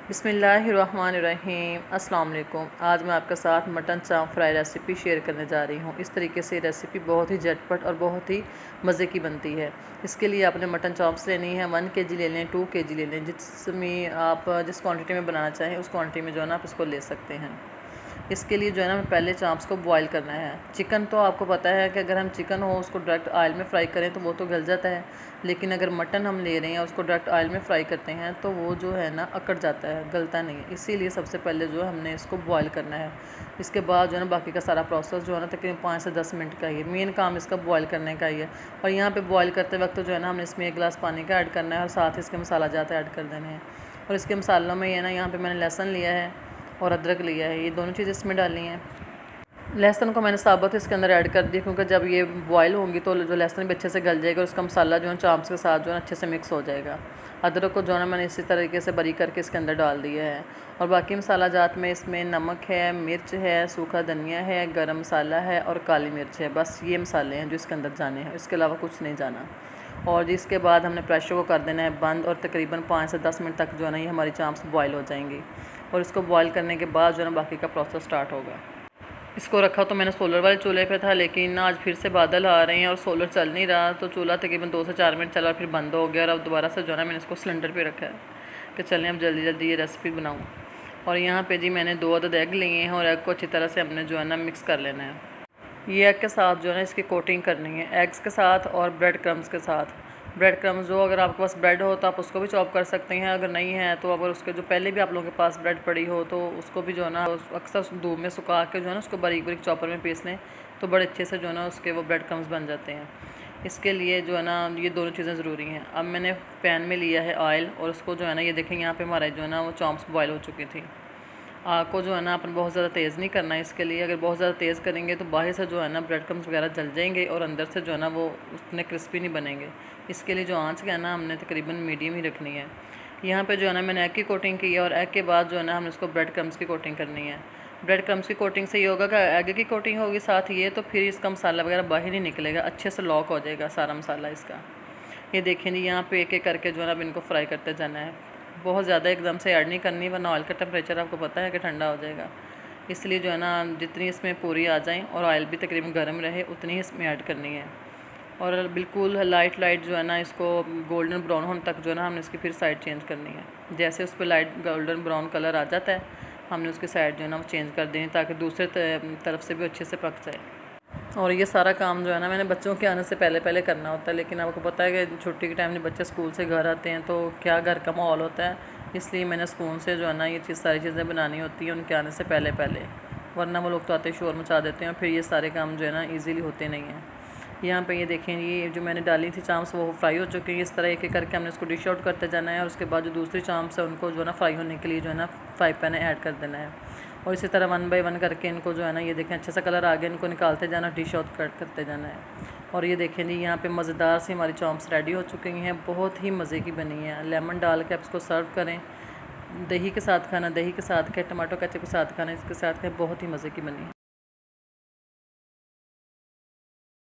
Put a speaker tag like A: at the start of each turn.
A: बिस्मिल्लाहिर्रहमानिर्रहीम। अस्सलाम वालेकुम। आज मैं आपके साथ मटन चाप फ्राई रेसिपी शेयर करने जा रही हूँ। इस तरीके से रेसिपी बहुत ही झटपट और बहुत ही मज़े की बनती है। इसके लिए आपने मटन चॉप्स लेनी है, 1 केजी ले लें, 2 केजी ले लें, जिसमें आप जिस क्वांटिटी में बनाना चाहें उस क्वांटिटी में जो है ना आप इसको ले सकते हैं। इसके लिए जो है ना पहले चांप्स को बॉईल करना है। चिकन तो आपको पता है कि अगर हम चिकन हो उसको डायरेक्ट ऑयल में फ्राई करें तो वो तो गल जाता है, लेकिन अगर मटन हम ले रहे हैं उसको डायरेक्ट ऑयल में फ्राई करते हैं तो वो जो है ना अकड़ जाता है, गलता नहीं है। इसीलिए सबसे पहले जो है हमने इसको बॉईल करना है। इसके बाद जो है ना बाकी का सारा प्रोसेस जो है ना तकरीबन 5 से 10 मिनट का ही है। मेन काम इसका बॉईल करने का ही है। और यहाँ पर बॉईल करते वक्त जो है ना हमने इसमें 1 गिलास पानी का ऐड करना है और साथ ही इसके मसाला जात ऐड कर देने हैं। और इसके मसालों में ये ना यहाँ पर मैंने लहसुन लिया है और अदरक लिया है, ये दोनों चीज़ें इसमें डालनी है। लहसुन को मैंने साबुत इसके अंदर ऐड कर दिया, क्योंकि जब ये बॉयल होंगी तो जो लहसुन भी अच्छे से गल जाएगा और उसका मसाला जो है चांप्स के साथ जो है अच्छे से मिक्स हो जाएगा। अदरक को जो है मैंने इसी तरीके से बारीक करके इसके अंदर डाल दिया है। और बाकी मसाला जात में इसमें नमक है, मिर्च है, सूखा धनिया है, गरम मसाला है और काली मिर्च है। बस ये मसाले हैं जो इसके अंदर जाने हैं, इसके अलावा कुछ नहीं जाना। और जिसके बाद हमने प्रेशर को कर देना है बंद, और तकरीबन 5 से 10 मिनट तक जो है ना ये हमारी चांप्स बॉयल हो जाएंगी। और इसको बॉयल करने के बाद जो है ना बाकी का प्रोसेस स्टार्ट होगा। इसको रखा तो मैंने सोलर वाले चूल्हे पे था, लेकिन आज फिर से बादल आ रहे हैं और सोलर चल नहीं रहा, तो चूल्हा तकरीबन 2 से 4 मिनट चला और फिर बंद हो गया। और अब दोबारा से जो है ना मैंने इसको सिलेंडर पे रखा है कि चलें अब जल्दी जल्दी ये रेसिपी बनाऊँ। और यहाँ पे जी मैंने 2 अदद एग लिए हैं और एग को अच्छी तरह से हमने जो है ना मिक्स कर लेना है। ये एग के साथ जो है ना इसकी कोटिंग करनी है, एग्स के साथ और ब्रेड क्रम्स के साथ। ब्रेड क्रम्स जो अगर आपके पास ब्रेड हो तो आप उसको भी चॉप कर सकते हैं, अगर नहीं है तो अगर उसके जो पहले भी आप लोगों के पास ब्रेड पड़ी हो तो उसको भी जो है ना अक्सर धूप में सुखा के जो है ना उसको बारीक बारीक चॉपर में पीस लें तो बड़े अच्छे से जो है ना उसके वो ब्रेड क्रम्स बन जाते हैं। इसके लिए जो है ना ये दोनों चीज़ें ज़रूरी हैं। अब मैंने पैन में लिया है ऑयल और उसको जो है ना ये देखें यहाँ पर हमारे जो है ना वो चॉम्प्स बॉयल हो चुकी थी। आग को जो है ना अपन बहुत ज़्यादा तेज़ नहीं करना है इसके लिए, अगर बहुत ज़्यादा तेज़ करेंगे तो बाहर से जो है ना ब्रेड क्रम्स वगैरह जल जाएंगे और अंदर से जो है ना वो उतने क्रिस्पी नहीं बनेंगे। इसके लिए जो आंच है ना हमने तकरीबन मीडियम ही रखनी है। यहाँ पे जो है ना मैंने एग की कोटिंग की है और एग के बाद जो है ना हमने उसको ब्रेड क्रम्स की कोटिंग करनी है। ब्रेड क्रम्स की कोटिंग से ये होगा कि एग की कोटिंग होगी साथ ये, तो फिर इसका मसाला वगैरह बाहर नहीं निकलेगा, अच्छे से लॉक हो जाएगा सारा मसाला इसका। ये देखें जी यहाँ पे एक एक करके जो है ना अब इनको फ्राई करते जाना है। बहुत ज़्यादा एकदम से ऐड नहीं करनी, वरना ऑयल का टेम्परेचर आपको पता है कि ठंडा हो जाएगा। इसलिए जो है ना जितनी इसमें पूरी आ जाएं और ऑयल भी तकरीबन गर्म रहे उतनी ही इसमें ऐड करनी है। और बिल्कुल लाइट लाइट जो है ना इसको गोल्डन ब्राउन होने तक जो है ना हमने इसकी फिर साइड चेंज करनी है। जैसे उस पर लाइट गोल्डन ब्राउन कलर आ जाता है हमने उसकी साइड जो है ना वो चेंज कर देनी, ताकि दूसरे तरफ से भी अच्छे से पक जाए। और ये सारा काम जो है ना मैंने बच्चों के आने से पहले पहले करना होता है, लेकिन आपको पता है कि छुट्टी के टाइम में बच्चे स्कूल से घर आते हैं तो क्या घर का माहौल होता है, इसलिए मैंने स्कूल से जो है ना ये सारी चीज़ें बनानी होती हैं उनके आने से पहले पहले, वरना वो लोग तो आते शोर मचा देते हैं और फिर ये सारे काम जो है ना ईज़िली होते नहीं हैं। यहाँ पे ये देखें ये जो मैंने डाली थी चाम्प्स वो फ्राई हो चुकी हैं। इस तरह एक एक करके हमने इसको डिश आउट करते जाना है और उसके बाद जो दूसरी चाम्प्स है उनको जो है ना फ्राई होने के लिए जो है ना फ्राई पैन ऐड कर देना है। और इसी तरह 1 बाय 1 करके इनको जो है ना ये देखें अच्छा सा कलर आ गया, इनको निकालते जाना, डिश आउट करते जाना है। और ये देखें जी यहाँ पे मज़ेदार सी हमारी चाम्प्स रेडी हो चुकी हैं, बहुत ही मज़े की बनी है। लेमन डाल के आप इसको सर्व करें, दही के साथ खाना, दही के साथ खाएं, टमाटो केचप के साथ खाना, इसके साथ खाएं, बहुत ही मज़े की बनी है।